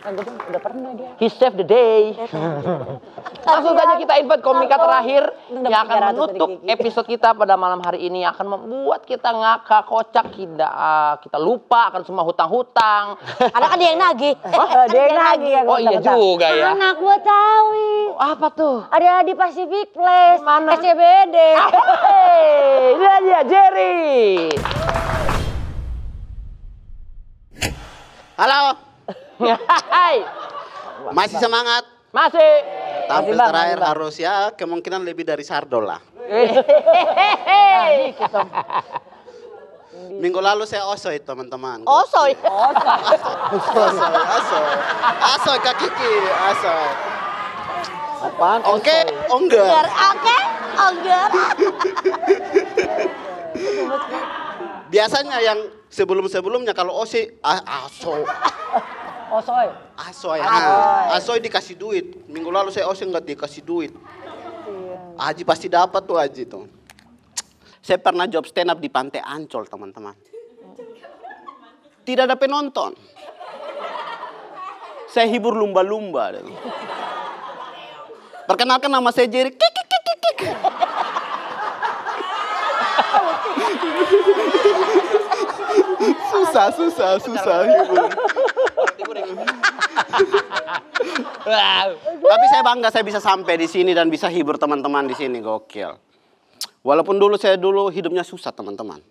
Udah pernah dia. He saved the day. Langsung saja kita invite komika terakhir yang akan menutup episode kita pada malam hari ini, akan membuat kita ngakak, kocak, kita lupa akan semua hutang-hutang. Ada yang nagih. Ada yang nagih. Oh iya juga ya. Anak gua tahu. Apa tuh? Ada di Pacific Place. Mana? SCBD. Ini aja Jerry. Halo. Hai. Masih semangat? Masih. Tampil terakhir harus ya kemungkinan lebih dari Sardol lah. Minggu lalu saya osoy teman-teman. Osoy. Asoy Kak Kiki, asoy. Apaan? Oke, enggak. Oke, enggak. Biasanya yang sebelum-sebelumnya kalau osi asoy. Asoy dikasih duit. Minggu lalu saya osi nggak dikasih duit. Aji pasti dapat tuh Aji tuh. Saya pernah job stand up di Pantai Ancol teman-teman. Tidak ada penonton. Saya hibur lumba-lumba. Perkenalkan nama saya Jerry. Susah hibur. Tapi saya bangga saya bisa sampai di sini dan bisa hibur teman-teman di sini, gokil. Walaupun saya dulu hidupnya susah teman-teman.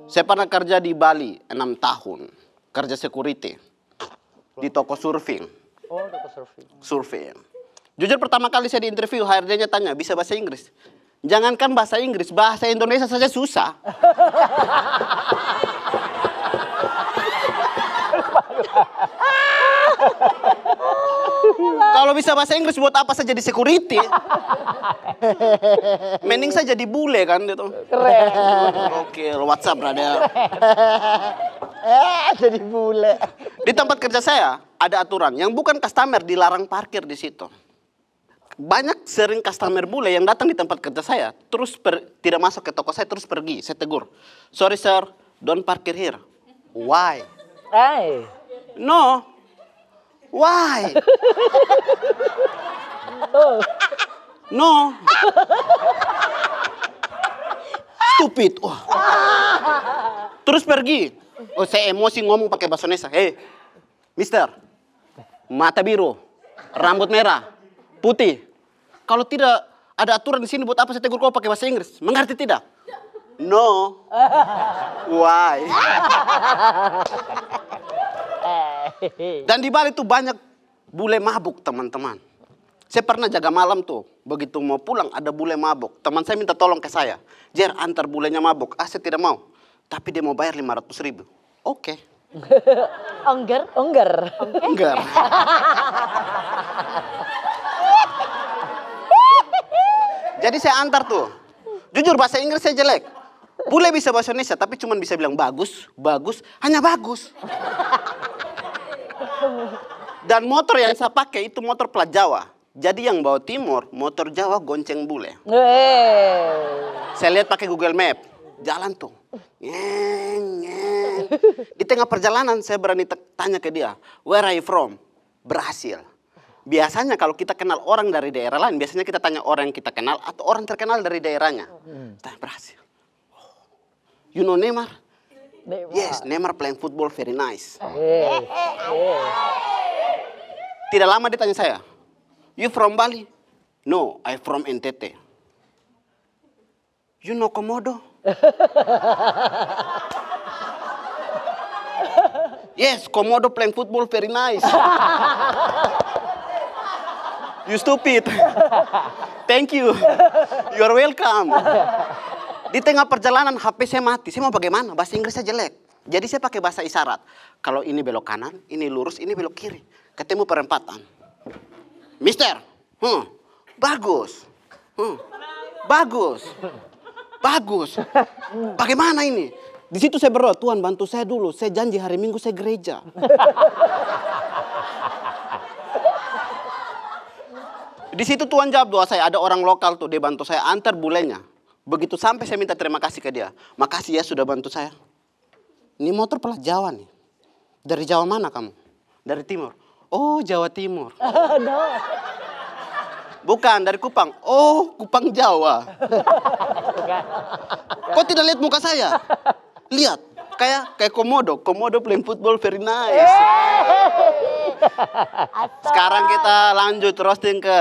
Saya pernah kerja di Bali 6 tahun, kerja security di toko surfing. Oh, toko surfing. Surfing. Jujur pertama kali saya di interview, HRD-nya tanya, bisa bahasa Inggris? Jangankan bahasa Inggris, bahasa Indonesia saja susah. Kalau bisa bahasa Inggris buat apa saya jadi security? Mending saya jadi bule kan gitu. Keren. Oke, WhatsApp brother. Jadi bule. Di tempat kerja saya ada aturan yang bukan customer dilarang parkir di situ. Banyak sering customer bule yang datang di tempat kerja saya terus tidak masuk ke toko saya terus pergi. Saya tegur. Sorry sir, don't parkir here. Why? No. Why? No. Stupid. Oh. Terus pergi. Oh, saya emosi ngomong pakai bahasa Indonesia. Hey, mister. Mata biru. Rambut merah. Putih. Kalau tidak ada aturan di sini buat apa saya tegur kau pakai bahasa Inggris? Mengerti tidak? No. Why? Dan di Bali tuh banyak bule mabuk teman-teman. Saya pernah jaga malam tuh. Begitu mau pulang ada bule mabuk. Teman saya minta tolong ke saya. Jer, antar bulenya mabuk. Saya tidak mau. Tapi dia mau bayar 500.000. Oke. Enggar. Jadi saya antar tuh. Jujur bahasa Inggris saya jelek. Bule bisa bahasa Indonesia tapi cuma bisa bilang bagus, hanya bagus. Dan motor yang saya pakai itu motor plat Jawa. Jadi yang bawa timur, motor Jawa gonceng bule. Saya lihat pakai Google Map, jalan tuh. Di tengah perjalanan saya berani tanya ke dia, where are you from? Brasil. Biasanya kalau kita kenal orang dari daerah lain, biasanya kita tanya orang yang kita kenal atau orang terkenal dari daerahnya. Tanya Brasil. You know Neymar? Yes, Neymar playing football very nice. Tidak lama dia tanya saya, you from Bali? No, I from NTT. You know Komodo? Yes, Komodo playing football very nice. You stupid. Thank you. You are welcome. Di tengah perjalanan HP saya mati. Saya mau bagaimana? Bahasa Inggris saya jelek. Jadi saya pakai bahasa isyarat. Kalau ini belok kanan, ini lurus, ini belok kiri. Ketemu perempatan. Mister, bagus. Bagus. Bagaimana ini? Di situ saya berdoa, Tuhan bantu saya dulu. Saya janji hari Minggu saya gereja. Di situ Tuhan jawab doa saya. Ada orang lokal tuh, dia bantu saya antar bulenya. Begitu sampai saya minta terima kasih ke dia. Makasih ya sudah bantu saya. Ini motor plat Jawa nih. Dari Jawa mana kamu? Dari timur. Oh, Jawa Timur. Bukan, dari Kupang. Oh, Kupang Jawa. Kok tidak lihat muka saya? Lihat, kayak Komodo. Komodo playing football very nice. Sekarang kita lanjut roasting ke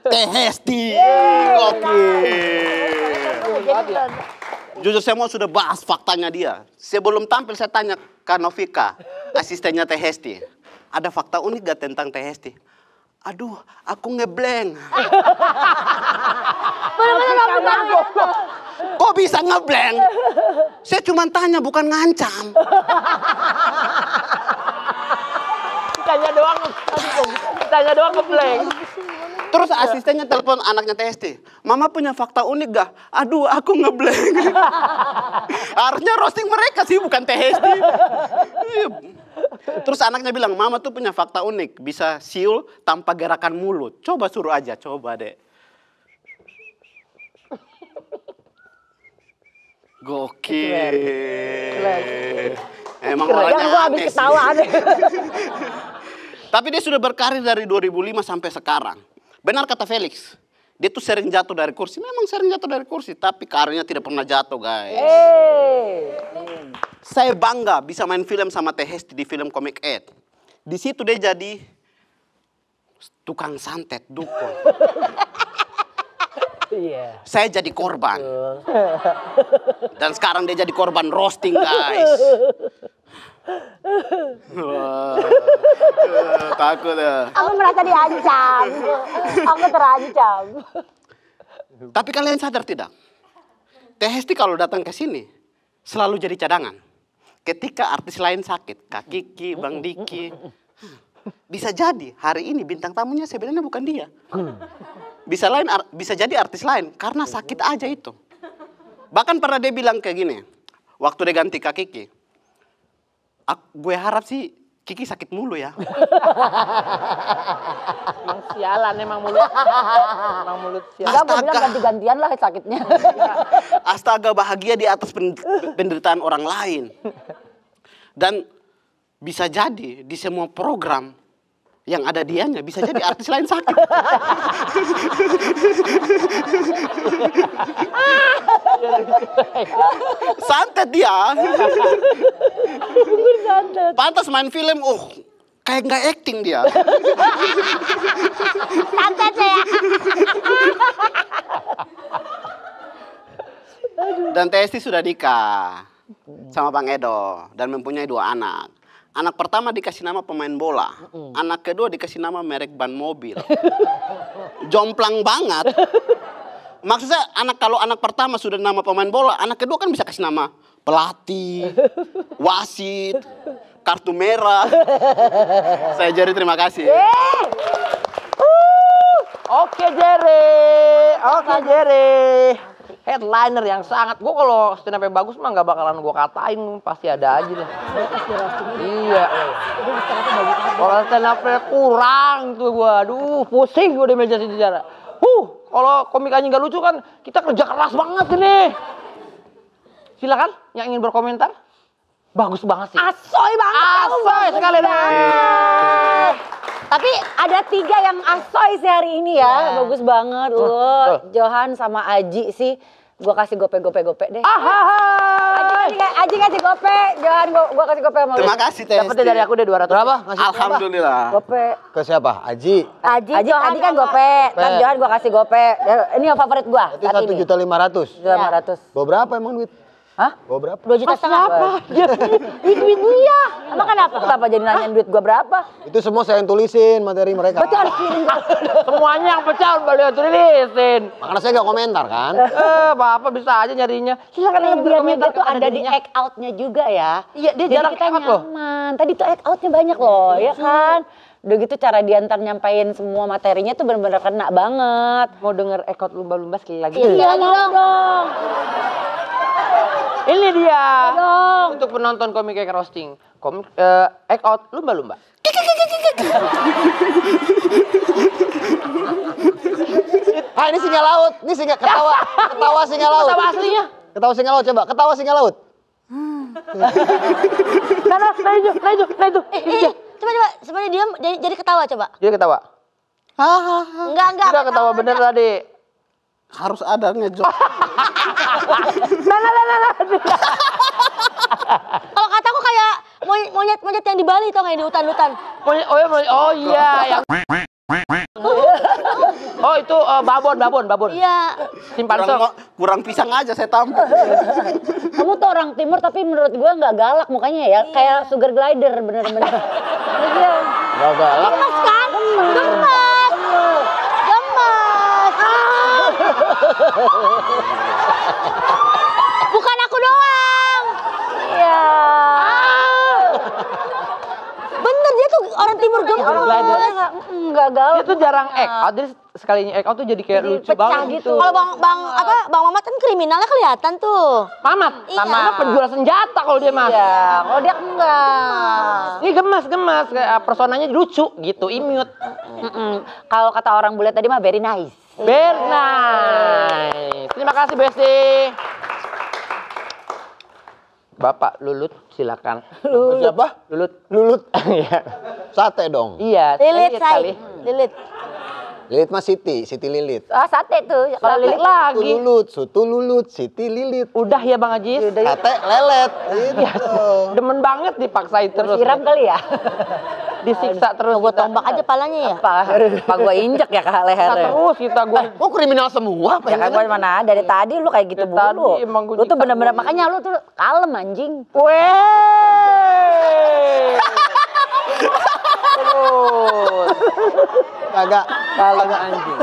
Teh Hesti. Oke. Jujur saya mau sudah bahas faktanya dia. Sebelum tampil saya tanya ke Novika, asistennya Teh Hesti. Ada fakta unik gak tentang Teh Hesti? Aduh, aku ngeblank. Kok bisa ngeblank? Saya cuma tanya, bukan ngancam. Tanya doang ngeblank. Terus asistennya telepon anaknya Teh Hesti. Mama punya fakta unik gak? Aduh, aku ngeblank. Harusnya roasting mereka sih, bukan Teh Hesti. Terus anaknya bilang, Mama tuh punya fakta unik. Bisa siul tanpa gerakan mulut. Coba suruh aja, coba deh. Gokil. Emang orangnya Yang gua habis aneh sih. ketawa deh. Tapi dia sudah berkarir dari 2005 sampai sekarang. Benar kata Felix, dia tuh sering jatuh dari kursi. Memang sering jatuh dari kursi, tapi karirnya tidak pernah jatuh, guys. Saya bangga bisa main film sama Teh Hesti di film Comic 8. Di situ dia jadi tukang santet, dukun. Saya jadi korban. Dan sekarang dia jadi korban roasting, guys. Wah, takut ya. Aku merasa diancam. Aku terancam. Tapi kalian sadar tidak? Teh Hesti kalau datang ke sini selalu jadi cadangan. Ketika artis lain sakit, Kak Kiki, Bang Diki, bisa jadi hari ini bintang tamunya sebenarnya bukan dia. Bisa jadi artis lain karena sakit aja itu. Bahkan pernah dia bilang kayak gini, waktu dia ganti Kak Kiki, gue harap sih Kiki sakit mulu ya. Emang sialan, emang mulut. Emang mulut sialan. Enggak, gue bilang ganti-gantian lah sakitnya. Astaga, bahagia di atas penderitaan orang lain. Dan bisa jadi di semua program yang ada dianya, bisa jadi artis lain sakit. Santet dia. Pantas main film, kayak nggak acting dia. Santet ya. Dan Teh Hesti sudah nikah sama Bang Edo dan mempunyai 2 anak. Anak pertama dikasih nama pemain bola, anak kedua dikasih nama merek ban mobil. Jomplang banget. Maksudnya kalau anak pertama sudah nama pemain bola, anak kedua kan bisa kasih nama pelatih, wasit, kartu merah. Saya Jerry, terima kasih. Oke Jerry. Headliner yang sangat, gue kalau stand up bagus mah nggak bakalan gue katain, pasti ada aja lah. Iya. Kalau stand up kurang tuh gue, aduh pusing gue di meja sejarah. Kalau komik anjing nggak lucu kan kita kerja keras banget ini. Silakan yang ingin berkomentar. Bagus banget sih. Asoy banget. Asoy sekali deh. Tapi ada 3 yang asoy sih hari ini ya. Bagus banget loh. Johan sama Aji sih. Gua kasih gope deh. Aji kasih gope. Johan gua kasih gope sama lu. Terima kasih Teh Dapetnya Hesti. dari aku deh 200. Berapa? Ngasih Alhamdulillah. Gope. ke siapa? Aji. Aji kan gope. Kan Johan gua kasih gope. Ini yang favorit gua. Itu 1.500.000. 1.500.000. Bawa berapa emang duit? Hah? Bawa berapa? 2,5 juta. Duit dia. Emang kenapa jadi nanyain duit gua berapa? Itu semua saya yang tulisin materi mereka. Berarti harus kirim gua. Semuanya yang pecah beliau tulisin. Makanya saya nggak komentar kan. Bapak bisa aja nyarinya. Silakan yang Biarnya berkomentar dia tuh ada di act out-nya juga ya. Iya, dia Jadi jarang kita act out loh. nyaman. Tadi tuh act out-nya banyak loh, ya kan? Udah gitu cara diantar nyampein semua materinya tuh bener-bener kena banget. Mau denger ekot lumba-lumba sekali lagi? Iya dong. Ini dia. Dong. Untuk penonton komik kayak roasting. Komik act out lumba-lumba. Ini singa laut. Ini singa ketawa singa laut. Ketawa aslinya. Ketawa singa laut coba. Ketawa singa laut. Nah itu. Coba, sebenarnya diam, jadi ketawa coba. Dia ketawa. Enggak. Udah ketawa bener tadi. Harus ada ngejok. Kalau kataku kayak monyet yang di Bali tau kayak di hutan-hutan. Oh iya, yang oh itu babon. Iya. Simpanse. Kurang pisang aja saya tampil. Kamu tuh orang timur tapi menurut gue nggak galak mukanya ya. Kayak sugar glider bener-bener. Gak galak. Gemes kan? Gemes. Bukan aku doang. Iya. Bener dia tuh orang timur gemes. Enggak galak. Dia tuh jarang act out, jadi sekalinya act out tuh jadi kayak lucu banget gitu. Kalau Bang Mamat kan kriminalnya kelihatan tuh. Mamat, Iya. Mamat penjual senjata kalau dia mah. Iya, kalau dia enggak. Ini gemes, kayak personanya lucu gitu, imut. Kalau kata orang bule tadi mah very nice. Very nice. Terima kasih Besti. Bapak Lulut, silakan. Siapa? Lulut. Iya. Sate dong. Iya. Lilit kali. Lilit. Lilit mah Siti Lilit. Ah, sate tuh. Kalau lilit Lagi. Soto Lulut, Siti Lilit. Udah ya Bang Ajis. Sate lelet. Gitu. Demen banget dipaksain terus. siram kali ya. Disiksa terus. Gue tombak aja palanya ya. Apa gua injek ya ke lehernya. Terus kita gue. Oh kriminal semua apa Ya kan gua mana dari tadi lu kayak gitu Dari mulu. tadi emang gua Lu tuh nyiksa bener-bener mulu. makanya lu tuh kalem anjing. Weh. Terus. Kagak. Anjing.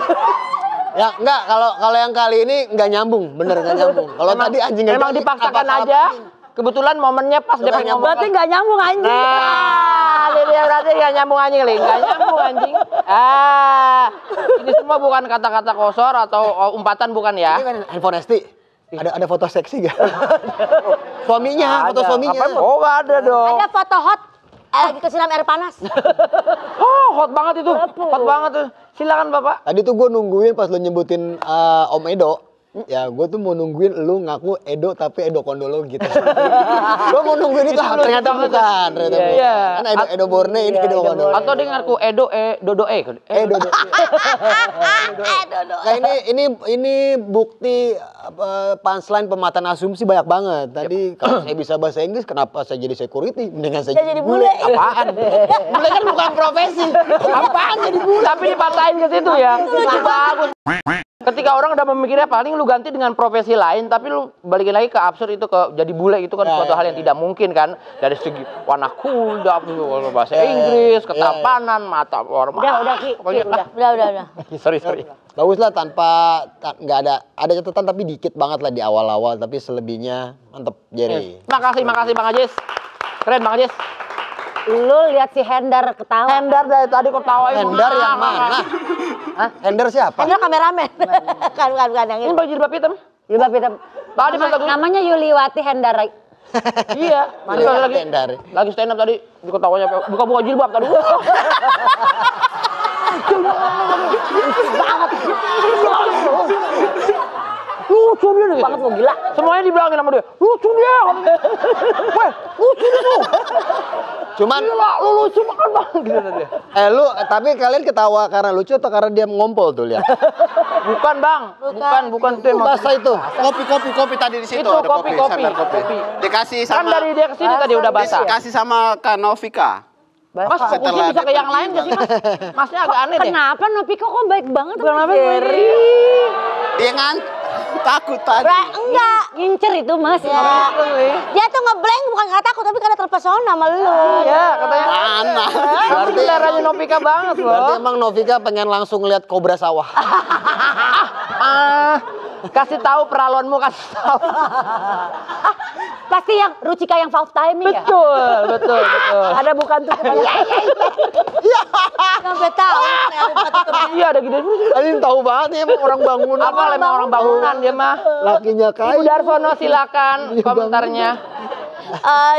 Ya enggak, kalau yang kali ini enggak nyambung, bener enggak nyambung. Kalau tadi anjing Memang dipaksakan aja. Kebetulan momennya pas dia pengen ngomong. Berarti nggak nyambung anjing. Nah, dia berarti nggak nyambung anjing, Li. Nggak nyambung anjing. Ini semua bukan kata-kata kosor atau umpatan bukan ya? Ini kan handphone Esti. Ada foto seksi gak? Suaminya, foto suaminya. Oh, nggak ada dong. Ada foto hot lagi kesiram air panas. Oh, hot banget itu. Hot banget tuh. Silakan, Bapak. Tadi tuh gue nungguin pas lu nyebutin Om Edo. Ya gue tuh mau nungguin lu ngaku Edo tapi Edo Kondolo gitu. Gue mau nungguin itu ternyata bukan. Iya. Kan Edo Borne ini Edo Kondolo. Atau dia ngaku Edo Dodo Dodo. Nah ini bukti punchline pemataan asumsi banyak banget. Tadi kalau saya bisa bahasa Inggris kenapa saya jadi security? Mendingan saya jadi bule. Apaan? Bule kan bukan profesi. Apaan jadi bule? Tapi dipaksain ke situ ya. Bagus. Ketika orang udah memikirnya paling lu ganti dengan profesi lain, tapi lu balikin lagi ke absurd itu ke jadi bule itu kan suatu hal yang tidak mungkin kan dari segi warna kuda, bahasa Inggris, ketampanan, mata hormat. Udah Ki, udah. Sorry. Bagus lah tanpa nggak ada catatan tapi dikit banget lah di awal-awal tapi selebihnya mantep Jerry. Makasih Bang Ajis. Keren Bang Ajis. Lu lihat si Hendar ketawa. Hendar dari tadi ketawain. Hendar yang mana? Hah? Hendar siapa? Hendar kameramen. Bukan yang Ini ini. baju jilbab hitam. Jilbab hitam. Tadi pas lagi Namanya Yuliwati Hendar. iya. Mana Hendar? Lagi stand up tadi diketawanya buka jilbab tadi. Lucu dia nih. Banget lu gila. Semuanya dibilangin sama dia. Lucu dia. Weh, lucu dia tuh. Cuman Gila, lu lucu banget bang. Gitu dia. lu tapi kalian ketawa karena lucu atau karena dia ngompol tuh lihat? Bukan bang. Bukan itu emang. Bahasa itu. Kopi tadi di situ Itu ada kopi. sandal kopi. Dikasih Kan sama dari dia kesini tadi udah basah. dikasih sama Kak Novika. Mas, fokusnya bisa ke yang lain gak sih mas? Masnya agak aneh deh. Kenapa Novika kok baik banget Kenapa sama Jerry? Dia takut tadi. Enggak. Ngincer itu mas. Ya. Dia tuh ngeblank bukan karena takut tapi karena terpesona sama lu. Iya, katanya. Mana? Berarti seleranya Novika banget loh. Berarti emang Novika pengen langsung lihat kobra sawah. Kasih tahu peralonmu, kasih tahu. Pasti yang Rucika yang valve timing ya? Betul. Ada bukan tuh. Sampai tahu. Iya ada gini. Tadi tahu banget nih emang orang bangunan. Apa emang orang bangunan dia mah. Lakinya Ibu kayu. Darsono silakan komentarnya.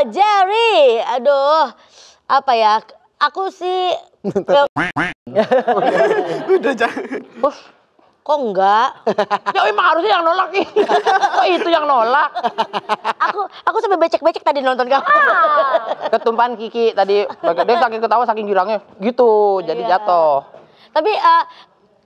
Jerry, aduh, apa ya? Aku sih Udah jangan. Kok enggak? Ya emang harusnya yang nolak nih. Kok itu yang nolak? Aku sampai becek-becek tadi nonton kamu. Ketumpahan Kiki tadi. Dia saking ketawa saking girangnya gitu. Jadi jatuh. Tapi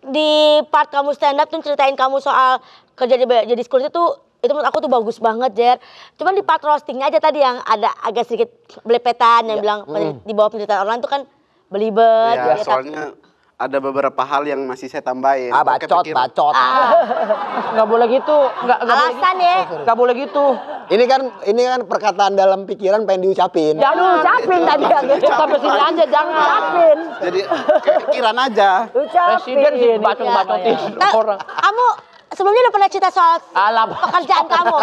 di part kamu stand up tuh ceritain kamu soal kerja jadi security tuh itu menurut aku tuh bagus banget, Jer. Cuman di part roastingnya aja tadi yang ada agak sedikit belepetan yang bilang di bawah penderitaan orang tuh kan belibet. Iya, soalnya ada beberapa hal yang masih saya tambahin. Bacot. Nggak boleh gitu. Nggak Alasan boleh ya. gitu. Nggak boleh gitu. Ini kan perkataan dalam pikiran pengen diucapin. Jangan Ucapin tadi yang sampai sini aja jangan. Ucapin. Jadi kayak pikiran aja. Ucapin. Presiden sih bacot-bacotin orang. Kamu sebelumnya udah pernah cerita soal Alam. pekerjaan kamu?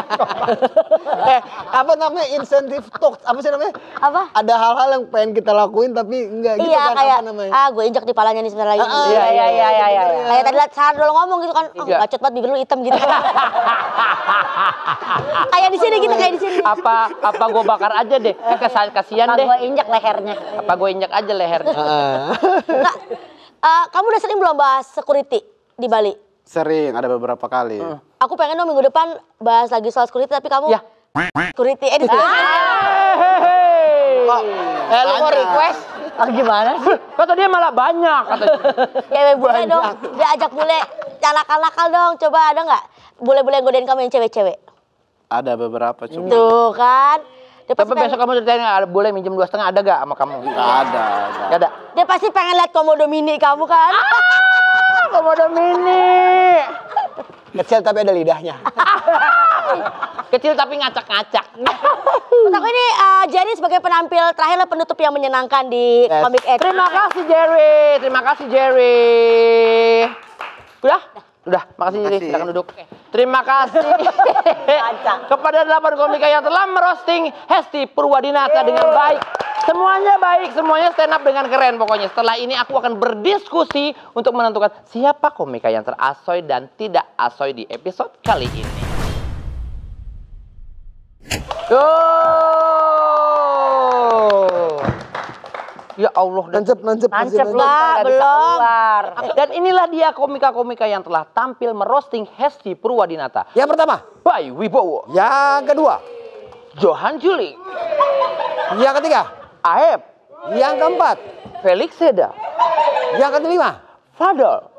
Apa namanya insentif talk? Apa sih namanya? Apa? Ada hal-hal yang pengen kita lakuin tapi enggak gitu Iya kan kayak apa namanya? gue injak di palanya nih sebentar lagi. Iya. Kayak tadi liat Sardol ngomong gitu kan, Iya. bacot banget bibir lu hitam gitu. Kayak di sini gitu, kayak di sini. Apa gue bakar aja deh. Kasihan deh. Gue injak lehernya. Apa gue injak aja lehernya. Enggak. Kamu udah sering belum bahas security di Bali? Sering, ada beberapa kali. Aku pengen dong minggu depan bahas lagi soal security tapi kamu Ya. security di sini. Lu mau request? Gimana sih? Kata dia malah banyak katanya. Cewek bule dong, dia ajak bule nakal-nakal dong. Coba ada nggak bule-bule yang godain kamu yang cewek-cewek? Ada beberapa cuma. Tuh kan. Dia Tapi pasti pengen, besok kamu ceritain boleh minjem 2,5 ada gak sama kamu? Nggak ada. Gak ada. dia pasti pengen lihat komodo mini kamu kan? Komodo mini. Kecil tapi ada lidahnya. Kecil tapi ngacak-ngacak. Menurut aku ini Jerry sebagai penampil terakhir lah penutup yang menyenangkan di Yes. Comic X. Terima kasih Jerry. Terima kasih Jerry. Udah? Udah, makasih Jerry. Makasih. Silakan duduk. Terima kasih kepada 8 komika yang telah merosting Hesti Purwadinata dengan baik. Semuanya baik, semuanya stand up dengan keren pokoknya. Setelah ini aku akan berdiskusi untuk menentukan siapa komika yang terasoy dan tidak asoy di episode kali ini. Yo! Ya Allah, Nancep. Nancep Lah, lah, belum. keluar. dan inilah dia komika-komika yang telah tampil merosting Hesti Purwadinata. Yang pertama, Bayu Wibowo, yang kedua, Johan Juling, yang ketiga, Aep, yang keempat, Felix Seda, yang kelima, Fadol,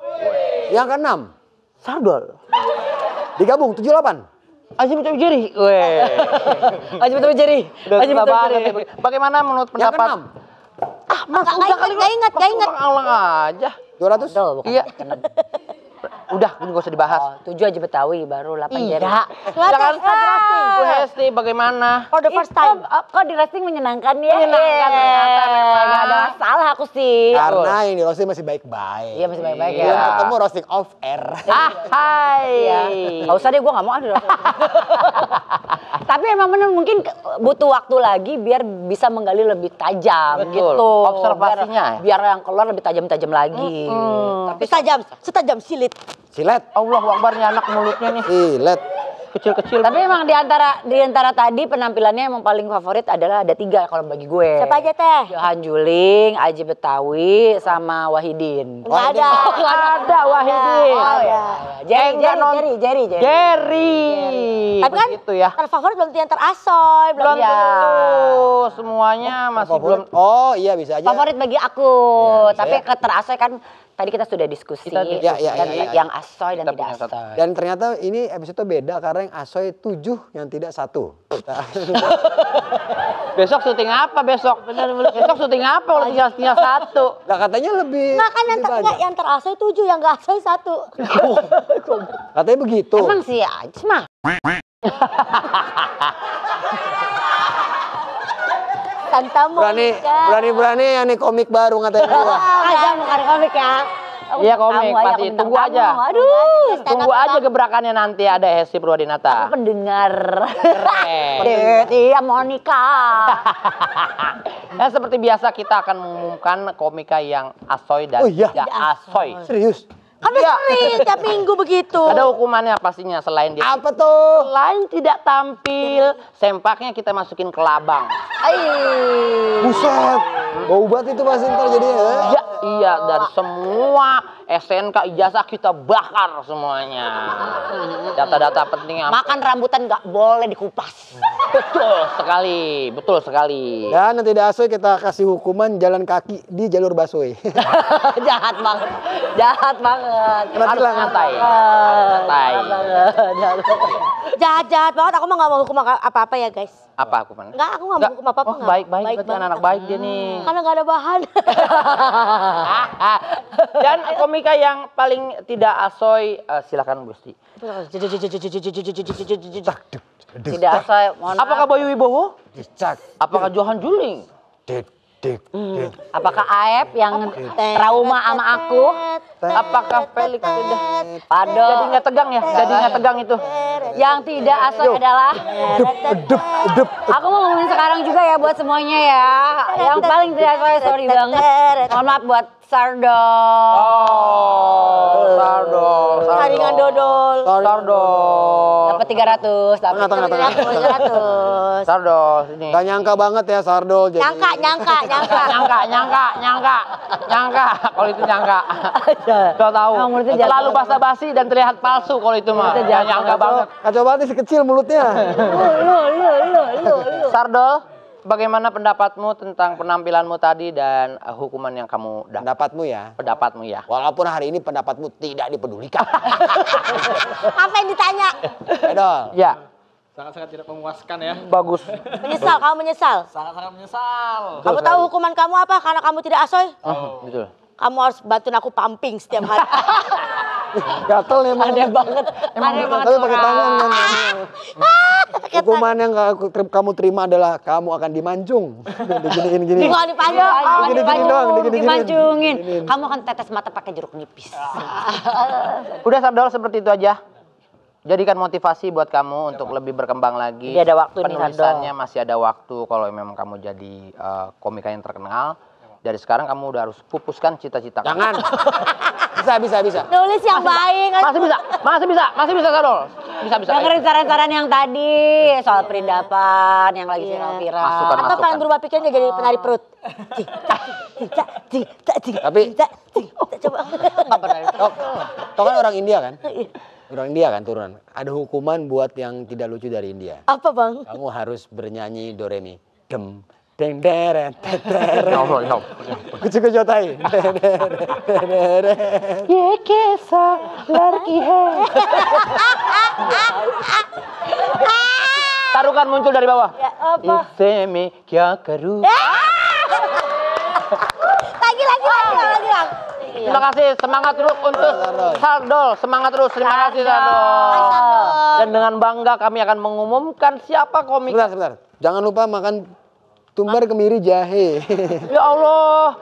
yang keenam. Sardol, Digabung 78. Aji Betul Jeri. Weh. Aji betul Jerry. Udah Aji susah betul banget Jerry. nih. Bagaimana menurut Yang pendapat? keenam. Nggak ingat. Ulang aja. 200. Betul, bukan. Iya. Udah, ini gak usah dibahas. 7 aja Betawi, baru 8 Jerry. Iya. Silakan Bu Hesti, bagaimana? For the first time. Kok di roasting menyenangkan ya? Menyenangkan ternyata memang. Gak ada masalah aku sih. Karena ini roasting masih baik-baik. Iya masih baik-baik ya. Belum ketemu roasting off air. Hai. Gak usah deh, gue gak mau ada. Tapi emang bener mungkin butuh waktu lagi biar bisa menggali lebih tajam. Betul. Gitu. Observasinya ya. Biar yang keluar lebih tajam-tajam lagi. Tapi setajam silit. Silet. Allah Akbarnya anak mulutnya nih. Silet. Kecil-kecil. Tapi emang di antara tadi penampilannya emang paling favorit adalah ada 3 kalau bagi gue. Siapa aja teh? Johan Juling, Aji Betawi, sama Wahidin. Nggak ada. Nggak ada Wahidin. Oh ya. Jerry. Jerry. Tapi kan Begitu ya. terfavorit belum yang terasoy. Belum Iya. tentu. Semuanya masih belum. Oh iya bisa aja. Favorit bagi aku. Iya, Tapi saya- terasoy kan tadi kita sudah diskusi. Kita diskusi. Ya, yang asoy dan Kita tidak punya satu. asoy. Dan ternyata ini episode beda karena yang asoy 7 yang tidak 1. Besok syuting apa besok? Besok syuting apa kalau tinggal 1? Nah katanya lebih Nggak kan lebih banyak. yang terasoy 7, yang nggak asoy 1. Katanya begitu. Emang sih Aji mah. Santa Monica. Berani yang nih komik baru katanya gua. Aja bukan komik ya. Iya komik Kamu aja, pasti. aku Tunggu bintang aja. tamu. Aduh. Tunggu aja gebrakannya nanti ada Hesti Purwadinata. Pendengar. Keren. Iya Monica. Dan seperti biasa kita akan mengumumkan komika yang asoy dan Oh, iya. tidak asoy. Serius? Kan udah sering tiap minggu begitu. Ada hukumannya pastinya selain dia. Apa tuh? Selain tidak tampil, sempaknya kita masukin ke labang. Buset. Bau banget itu pasti ntar jadinya. Ya, Iya, dari semua SNK ijazah kita bakar semuanya. Data-data penting apa? Makan rambutan nggak boleh dikupas. Betul sekali, betul sekali. Dan yang tidak asoy kita kasih hukuman jalan kaki di jalur busway. Jahat banget. Jahat banget. Harus nyantai. Santai. Jahat-jahat banget, aku mah gak mau hukum apa-apa ya guys. Apa aku mana? Enggak, aku gak mau hukum apa-apa. Oh, baik-baik, berarti banget. anak baik dia nih. Karena gak ada bahan. Dan komika yang paling tidak asoy, silakan Gusti. Tidak asal. Apakah Bayu Wibowo? Dicak. Apakah Johan Juling? Apakah Aep yang trauma sama aku? Apakah Felix tidak? Pado. Jadi nggak tegang ya? Jadi nggak tegang itu. Yang tidak asal adalah aku mau ngomongin sekarang juga ya buat semuanya ya. Yang paling tidak asal, sorry banget. Mohon maaf buat Sardo. Oh, Sardo. Saringan dodol. Sardo. Dapat 300, dapat Tengah. 300. Sardo, sini. Gak nyangka banget ya Sardol. jadi- Nyangka. Nyangka. Kalau itu nyangka. Kau tahu. Emang mulutnya jahat Terlalu banget. basa-basi dan terlihat palsu kalau itu mah. Mulutnya jahat Nyangka banget. Kacau banget sih kecil mulutnya. Sardol, bagaimana pendapatmu tentang penampilanmu tadi dan hukuman yang kamu dapat? Pendapatmu ya. Pendapatmu ya. Walaupun hari ini pendapatmu tidak dipedulikan. Apa yang ditanya? Edol. Ya, Sangat-sangat tidak memuaskan ya. bagus. Menyesal, kamu menyesal. Sangat-sangat menyesal. Kamu tahu hukuman kamu apa karena kamu tidak asoy? Betul. Kamu harus bantuin aku pumping setiap hari. Gatel nih emang. Aneh banget. Aneh banget. Tapi pakai tangan kan. Pakai Hukuman yang kamu terima adalah kamu akan dimancung. Diginiin gini. Bukan dipanjang. Digini-gini doang, digini-gini. Dimancungin. Kamu akan tetes mata pakai jeruk nipis. Udah Sardol seperti itu aja. Jadikan motivasi buat kamu untuk lebih berkembang lagi. Jadi ada waktu nih, Penulisannya masih ada waktu kalau memang kamu jadi komika yang terkenal. Dari sekarang kamu udah harus pupuskan cita-cita. Jangan. Bisa. Nulis yang baik. Masih bisa Sardol. Bisa. Dengerin saran-saran yang tadi soal perindapan yang lagi viral-viral. Masukan. Atau pengen berubah pikiran jadi penari perut. Tapi Coba. Kau kan orang India kan? Orang India kan turunan. Ada hukuman buat yang tidak lucu dari India. Apa bang? Kamu harus bernyanyi do re mi. Dem deng deret tetere. Kucu jotai. Ye kesa larki hai. Tarukan muncul dari bawah. Ya, apa? Isse me kya karu. Lagi. Terima kasih, semangat terus untuk Sardol. Semangat terus, terima kasih Sardol. Dan dengan bangga kami akan mengumumkan siapa komik. Sebentar. Jangan lupa makan tumbar kemiri jahe. Ya Allah,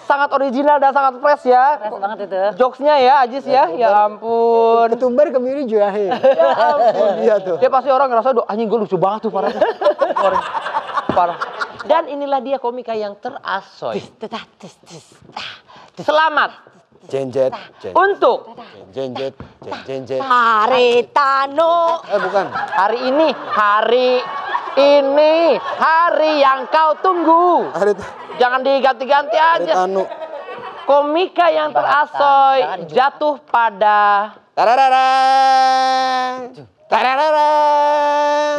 sangat original dan sangat fresh ya. Keras banget itu. Jokesnya ya, Ajis ya. Ya ampun. Tumbar kemiri jahe. Ya ampun dia tuh. Dia pasti orang ngerasa, anjing gue lucu banget tuh parah. Parah. Dan inilah dia komika yang terasoy. Selamat Jenjet. untuk Jenjet. Haritano. Bukan. hari ini, hari yang kau tunggu. Jangan diganti-ganti aja. Anu. Komika yang terasoy jatuh pada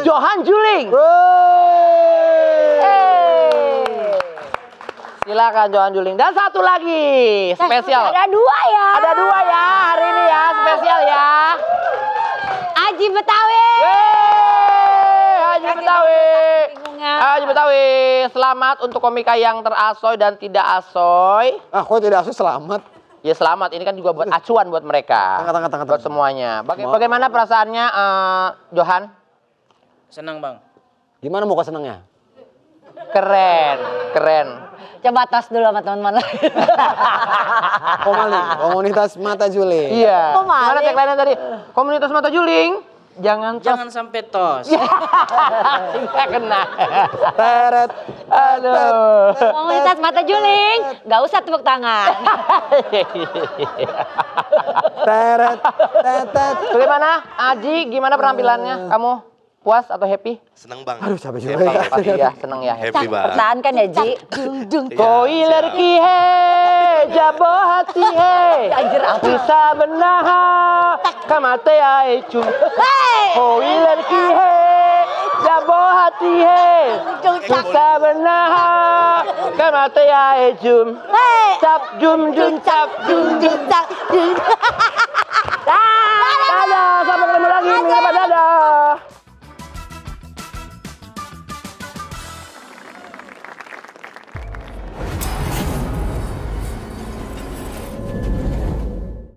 Johan Juling. Silakan Johan Juling. Dan satu lagi spesial. Ada dua ya. Ada dua ya hari ini ya, spesial ya. Aji Betawi. Haji Betawi. Haji Betawi. Selamat untuk komika yang terasoy dan tidak asoy. Kok tidak asus selamat. Ya selamat, ini kan juga buat acuan buat mereka. Tengah. Buat semuanya. Bagaimana perasaannya Johan? Senang bang. Gimana mau kau senangnya? Keren. Coba tos dulu sama teman-teman lain. Komali, komunitas mata Juling. Iya. Kok maling? Gimana tagline tadi? Komunitas mata juling. Jangan sampai tos. Nggak kena. Teret. Aduh. Komunitas mata juling, nggak usah tepuk tangan. Teret. Tetet. Bagaimana Aji? Gimana penampilannya? Kamu puas atau happy? Seneng bang. Aduh capek juga Pasti ya, seneng ya. Happy bang. Pertahankan ya Ji. Koiler ki hai. jabo hati he. Anjir apa? Bisa benaha kamate ae cum. Ho iler ki he. Jabo hati he. Bisa benaha kamate ae cum. Cap jum jum cap jum jum cap jum.